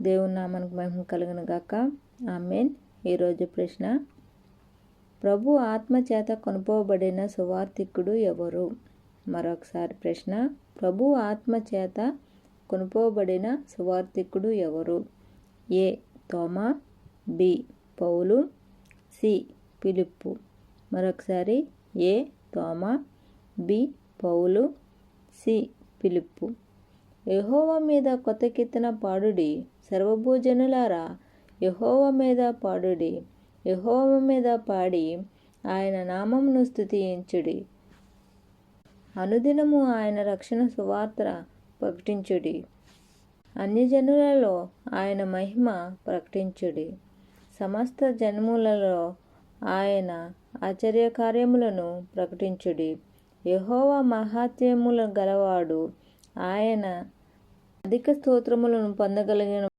దేవుని నామానికి మహిమ కలుగును గాక. ఆమేన్. ఈరోజు ప్రశ్న, ప్రభు ఆత్మ చేత కొనుపోబడిన సువార్తికుడు ఎవరు? మరొకసారి ప్రశ్న, ప్రభు ఆత్మ చేత కొనుపోబడిన సువార్తికుడు ఎవరు? ఏ తోమా, బి పౌలు, సి ఫిలిప్పు. మరొకసారి ఏ తోమా, బి పౌలు, సి ఫిలిప్పు. యెహోవా మీద కొత్త కీర్తన పాడుడి, సర్వభూజనులారా యెహోవా మీద పాడుడి. యెహోవా మీద పాడి ఆయన నామమును స్తుతించుడి. అనుదినము ఆయన రక్షణ సువార్త ప్రకటించుడి. అన్యజనులలో ఆయన మహిమ ప్రకటించుడి. సమస్త జనములలో ఆయన ఆశ్చర్యకార్యములను ప్రకటించుడి. యెహోవా మహాత్మ్యములు గలవాడు, ఆయన అధిక స్తోత్రములను పొందగలిగిన